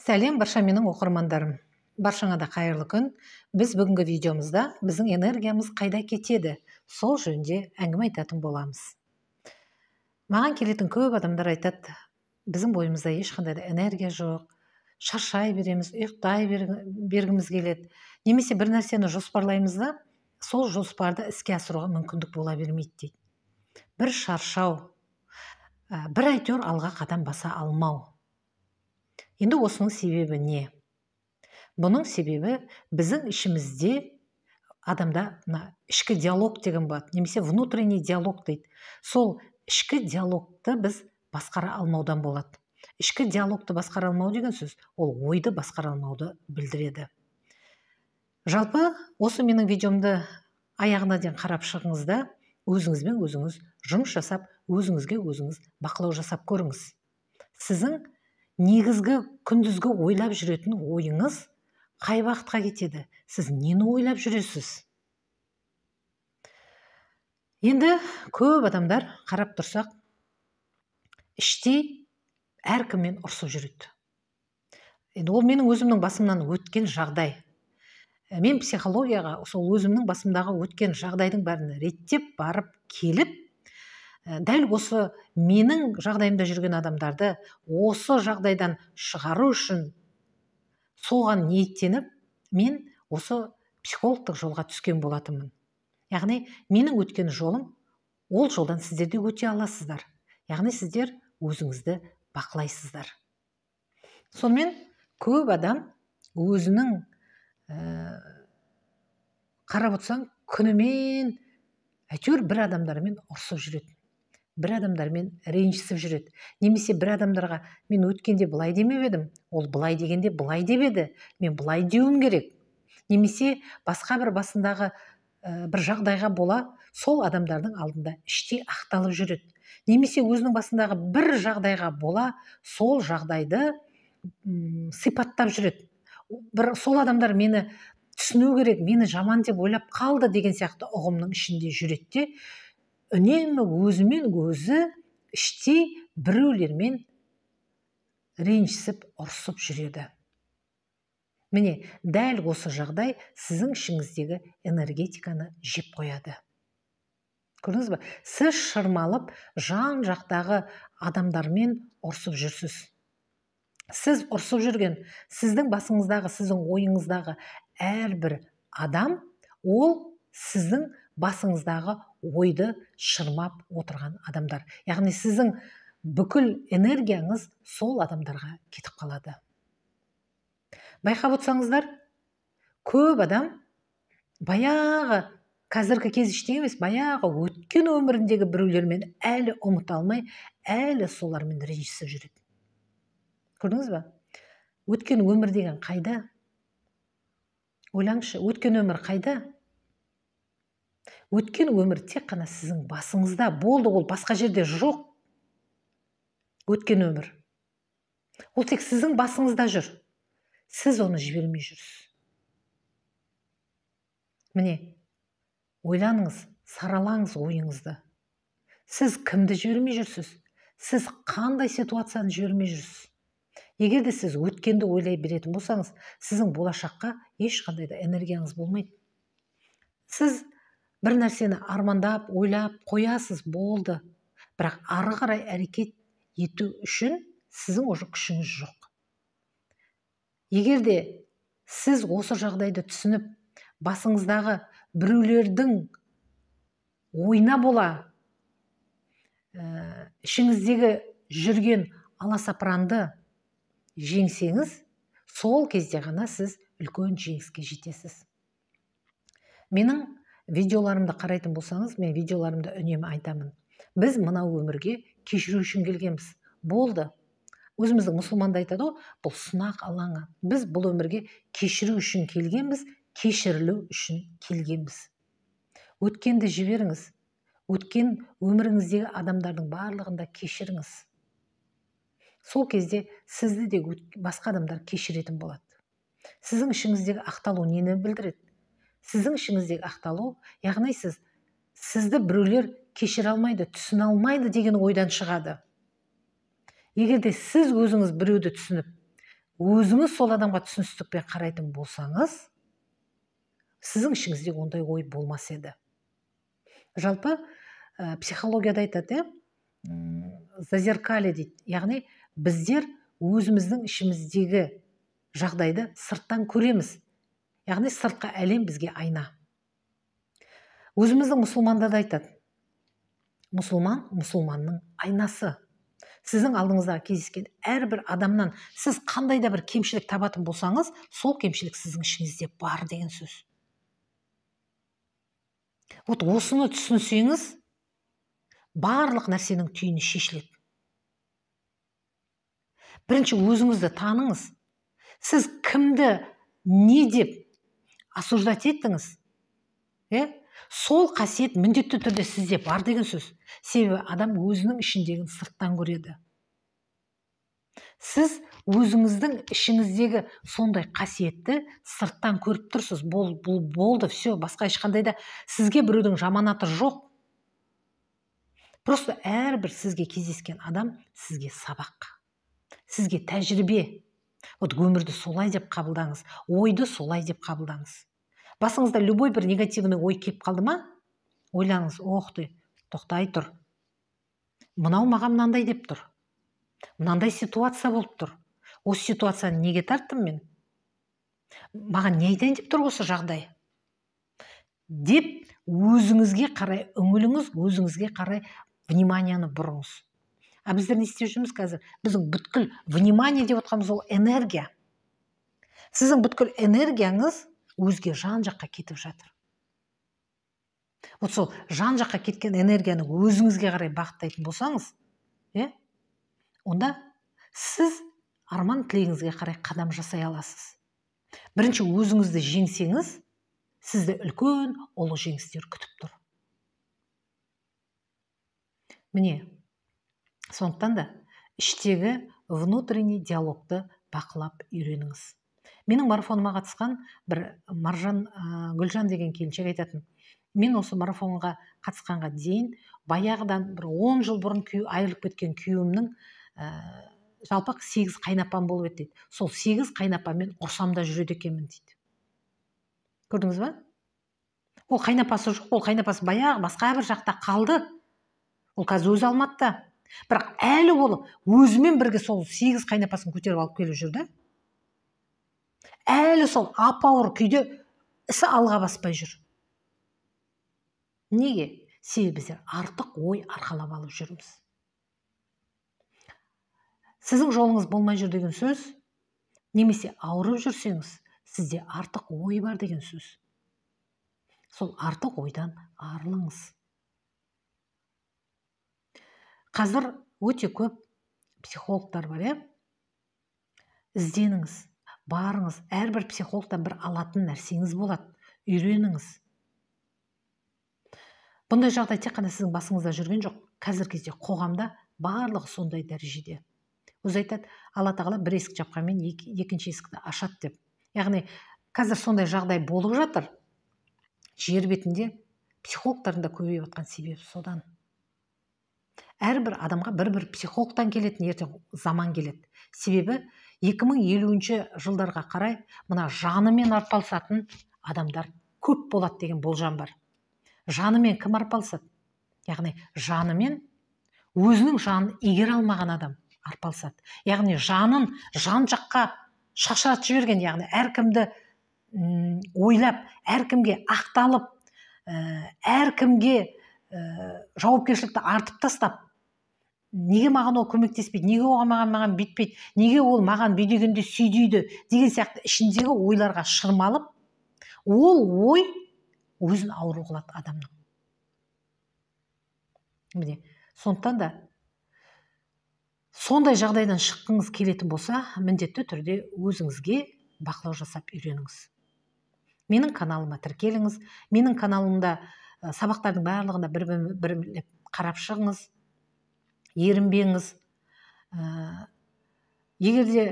Сәлем барша менің оқырмандарым. Баршаңа да қайырлы күн. Біз бүгінгі видеомызда біздің энергиямыз қайда кетеді, сол жөнінде әңгіме айтатын боламыз. Маған келетін көп адамдар айтады, біздің бойымызда ешқандай да энергия жоқ, шаршай береміз, ұйықтай бергіміз келеді. Немесе бір нәрсені жоспарлаймыз да, сол жоспарды іске асыруға мүмкіндік бола бермейді дейді. Бір шаршау, бір әйтеуір алға қадам баса алмау. Енді осының себебі не? Бұның себебі біздің ішімізде адамда ішкі диалог деген болады, немесе внутренний диалог дейді. Сол ішкі диалогты біз басқара алмаудан болады. Ішкі диалогты басқара алмау деген сөз, ол ойды басқара алмауды білдіреді. Жалпы, осы менің видеомды аяғына дейін қарап шығыңыз да, өзіңізбен өзіңіз жұмыс жасап, өзіңізге өзіңіз бақылау жасап көріңіз. Сіздің негізгі күндізгі ойлап жүретін ойыңыз қай уақытқа кетеді? Сіз нені ойлап жүресіз? Енді көп адамдар қарап тұрсақ, іштей әркіммен ұрсып жүреді. Енді ол менің өзімнің басымнан өткен жағдай. Мен психологияға сол өзімнің басымдағы өткен жағдайдың бәрін реттеп барып келіп, дәл осы менің жағдайымда жүрген адамдарды осы жағдайдан шығару үшін соған ниеттеніп, мен осы психологтық жолға түскен болатынмын. Яғни, менің өткен жолым, ол жолдан сіздер де өте аласыздар. Яғни, сіздер өзіңізді бақылайсыздар. Сонымен, көп адам өзінің қарап отырсаң, күнімен әйтеуір бір адамдармен ұрсып жүреді. Бір адамдармен ренжісіп жүреді. Немесе бір адамдарға мен өткенде былай демеп едім, ол былай дегенде былай деп еді, мен былай деуім керек. Немесе басқа бір басындағы бір жағдайға бола, сол адамдардың алдында іштей ақталып жүреді. Немесе өзінің басындағы бір жағдайға бола, сол жағдайды сипаттап жүреді. Сол адамдар мені түсіну керек, мені жаман деп ойлап қалды деген сияқты ұғымның ішінде жүреді де, үнемі өзімен өзі іштей біреулермен ренжісіп, ұрсып жүреді. Міне, дәл осы жағдай сіздің ішіңіздегі энергетиканы жеп қояды. Көрдіңіз бе? Сіз шырмалып, жан жақтағы адамдармен ұрсып жүрсіз. Сіз ұрсып жүрген, сіздің басыңыздағы, сіздің ойыңыздағы әрбір адам, ол сіздің басыңыздағы ойды шырмап отырған адамдар. Яғни сіздің бүкіл энергияңыз сол адамдарға кетіп қалады. Байқап отырсаңыздар, көп адам баяғы, қазіргі кез ештеңе емес, баяғы өткен өміріндегі біреулермен әлі ұмыта алмай, әлі солармен ренжісіп жүреді. Көрдіңіз бе? Өткен өмір деген қайда? Ойлаңызшы, өткен өмір қайда? Өткен өмір тек қана сіздің басыңызда болды, ол басқа жерде жоқ. Өткен өмір. Ол тек сіздің басыңызда жүр. Сіз оны жібермей жүрсіз. Міне, ойланыңыз, саралаңыз ойыңызды. Сіз кімді жібермей жүрсіз? Сіз қандай ситуацияны жібермей жүрсіз? Егер де сіз өткенді ойлай беретін болсаңыз, сіздің болашаққа ешқандай да энергияңыз болмайды. Сіз бір нәрсені армандап, ойлап қоясыз, болды. Бірақ ары қарай әрекет ету үшін сіздің уже күшіңіз жоқ. Егер де сіз осы жағдайды түсініп, басыңыздағы біреулердің ойына бола, ішіңіздегі жүрген аласапыранды жеңсеңіз, сол кезде ғана сіз үлкен жеңіске жетесіз. Менің видеоларымды қарайтын болсаңыз, мен видеоларымды үнемі айтамын. Біз мынау өмірге кешіру үшін келгенбіз. Болды. Өзіміздің мұсылманда айтады, бұл сынақ алаңы. Біз бұл өмірге кешіру үшін келгенбіз, кешірілу үшін келгенбіз. Өткенді жіберіңіз. Өткен өміріңіздегі адамдардың барлығында кешіріңіз. Сол кезде сізді де басқа адамдар кешіретін болады. Сіздің ішіңіздегі ақталу нені білдіреді? Сіздің ішіңіздегі ақталу, яғни сізді біреулер кешіре алмайды, түсіне алмайды деген ойдан шығады. Егер де сіз өзіңіз біреуді түсініп, өзіңіз сол адамға түсіністікпен қарайтын болсаңыз, сіздің ішіңізде ондай ой болмас еді. Жалпы психологияда айтады, зазеркалье дейді. Яғни біздер өзіміздің ішіміздегі жағдайды сырттан көреміз. Яғни сыртқы әлем бізге айна. Өзіміздің мұсылманда да айтады, мұсылман мұсылманның айнасы. Сіздің алдыңызда кездескен әрбір адамнан сіз қандай да бір кемшілік табатын болсаңыз, сол кемшілік сіздің ішіңізде бар деген сөз. Осыны түсінсеңіз, барлық нәрсенің түйіні шешіледі. Бірінші өзіңізді таныңыз. Сіз кімді не деп осуждать еттіңіз? Сол қасиет міндетті түрде сізде бар деген сөз. Себебі адам өзінің ішіндегін сырттан көреді. Сіз өзіңіздің ішіңіздегі сондай қасиетті сырттан көріп тұрсыз. Болды, все, басқа ешқандай да сізге біреудің жаманаты жоқ. Просто әрбір сізге кездескен адам сізге сабақ, сізге тәжірибе. Өмірді солай деп қабылдаңыз, ойды солай деп қабылдаңыз. Басыңызда любой бір негативный ой кеп қалды ма? Ойлаңыз, тоқтай тұр. Мынау маған мынандай деп тұр. Мынандай ситуация болып тұр. Осы ситуацияны неге тарттым мен? Маған не айтайын деп тұр осы жағдай? Деп өзіңізге қарай үңіліңіз, өзіңізге қарай вниманияны бұрыңыз. Біздер не істеп жүрміз қазір? Біздің бүткіл внимание деп отқанымыз ол энергия. Сіздің бүткіл энергияңыз өзге жан жаққа кетіп жатыр. Сол жан жаққа кеткен энергияны өзіңізге қарай бағыттайтын болсаңыз, онда сіз арман тілегіңізге қарай қадам жасай аласыз. Бірінші өзіңізді жеңсеңіз, сізді үлкен ұлы жеңістер күтіп тұр. Міне, сондықтан да іштегі внутренний диалогты бақылап үйреніңіз. Менің марафоныма қатысқан бір Гүлжан деген келіншек айтатын. Мен осы марафонға қатысқанға дейін баяғыдан бір 10 жыл бұрын айырылып кеткен күйеуімнің жалпы 8 қайнапам болып еді дейді. Сол 8 қайнапаммен ұрсамда жүреді екенмін дейді. Көрдіңіз ба? Ол қайнапасы жоқ, ол қайнапасы баяғы басқа бір жақта қалды. Ол қазір өзі Алматыда. Бірақ әлі болып өзімен бірге сол 8 қайнапасын көтеріп алып келіп жүрді. Әлі сол ап-ауыр күйде ісі алға баспай жүр. Неге? Себебі біздер артық ой арқалап алып жүрміз. Сіздің жолыңыз болмай жүр деген сөз, немесе ауырып жүрсеңіз, сізде артық ой бар деген сөз. Сол артық ойдан арылыңыз. Қазір өте көп психологтар бар, ізденіңіз, барыңыз, әрбір психологтан бір алатын нәрсеңіз болады, үйреніңіз. Бұндай жағдай тек қана сіздің басыңызда жүрген жоқ, қазір кезде қоғамда барлығы сондай дәрежеде. Өзі айтады, Алла тағала бір есік жапқанмен екінші есікті ашады деп. Яғни қазір сондай жағдай болып жатыр. Жер бетінде психологтардың да көбейіп жатқан себебі содан. Әрбір адамға бір психологтан келетін ертең заман келеді. Себебі 2050 жылдарға қарай мына жанымен арпалысатын адамдар көп болады деген болжам бар. Жанымен кім арпалысады? Яғни жанымен өзінің жанын игере алмаған адам арпалысады. Яғни жанын жан жаққа шашыратып жіберген, яғни әркімді ойлап, әркімге ақталып, әркімге жауапкершілікті артып тастап, неге маған ол көмектеспейді, неге оған маған бүйтпейді, неге ол маған бүйдегенде сүйдейді деген сияқты ішіндегі ойларға шырмалып, ол ой өзін ауру қылады адамның. Міне, сондықтан да сондай жағдайдан шыққыңыз келетін болса, міндетті түрде өзіңізге бақылау жасап үйреніңіз. Менің каналыма тіркеліңіз, менің каналымда сабақтардың барлығында бір қарап шығыңыз, ерінбеңіз. Егер де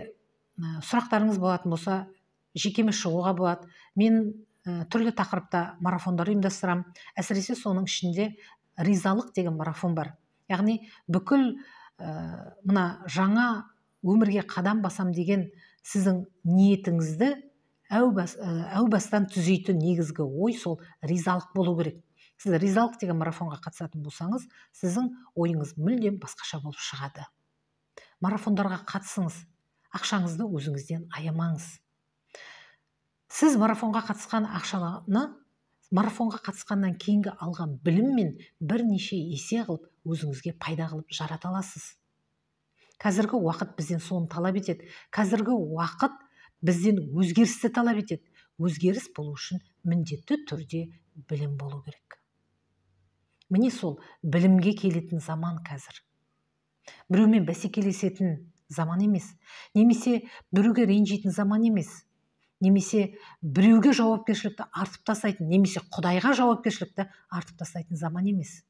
сұрақтарыңыз болатын болса, жекеме шығуға болады. Мен түрлі тақырыпта марафондар ұйымдастырамын. Әсіресе соның ішінде ризалық деген марафон бар. Яғни бүкіл мына жаңа өмірге қадам басам деген сіздің ниетіңізді әу бастан түзейтін негізгі ой сол ризалық болу керек. Сіз ризалық деген марафонға қатысатын болсаңыз, сіздің ойыңыз мүлдем басқаша болып шығады. Марафондарға қатысыңыз, ақшаңызды өзіңізден аямаңыз. Сіз марафонға қатысқан ақшаны марафонға қатысқаннан кейінгі алған біліммен бірнеше есе қылып өзіңізге пайда қылып жарата аласыз. Қазіргі уақыт бізден соны талап етеді. Қазіргі уақыт бізден өзгерісті талап етеді. Өзгеріс болу үшін міндетті түрде білім болу керек. Міне сол білімге келетін заман қазір. Біреумен бәсекелесетін заман емес, немесе біреуге ренжитін заман емес, немесе біреуге жауапкершілікті артып тастайтын, немесе Құдайға жауапкершілікті артып тастайтын заман емес.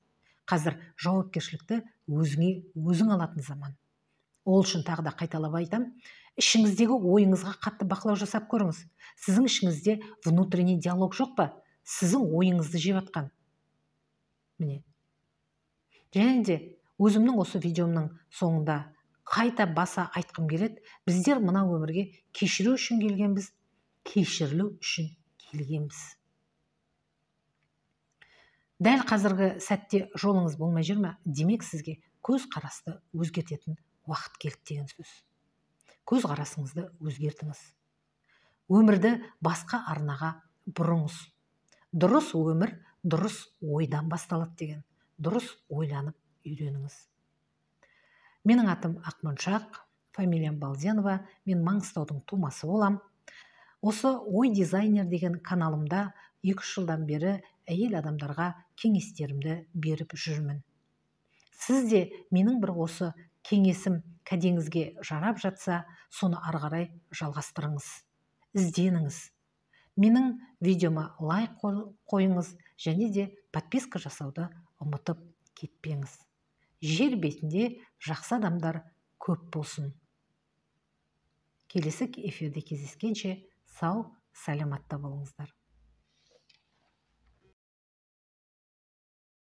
Қазір жауапкершілікті өзің алатын заман. Ол үшін тағы да қайталап айтам, ішіңіздегі ойыңызға қатты бақылау жасап көріңіз. Сіздің ішіңізде внутренний диалог жоқ па? Сіздің ойыңызды жеп атқан. Міне. Және де өзімнің осы видеомның соңында қайта баса айтқым келеді. Біздер мына өмірге кешіру үшін келгенбіз, кешірілу үшін келгенбіз. Дәл қазіргі сәтте жолыңыз болмай жүр ме? Демек сізге көз қарасты өзгертетін уақыт келді деген сөз. Көз қарасыңызды өзгертіңіз. Өмірді басқа арнаға бұрыңыз. Дұрыс өмір, дұрыс ойдан басталады деген. Дұрыс ойланып үйреніңіз. Менің атым Ақмоншақ, фамилиям Балзенова, мен Маңғыстаудың тумасы болам. Осы ой дизайнер деген каналымда 2 жылдан бері әйел адамдарға кеңестерімді беріп жүрмін. Сіз де менің бір осы кеңесім кәдеңізге жарап жатса, соны ары қарай жалғастырыңыз, ізденіңіз. Менің видеома лайк қойыңыз және де подписка жасауды ұмытып кетпеңіз. Жер бетінде жақсы адамдар көп болсын. Келесі эфирде кездескенше сау, саламатта болыңыздар.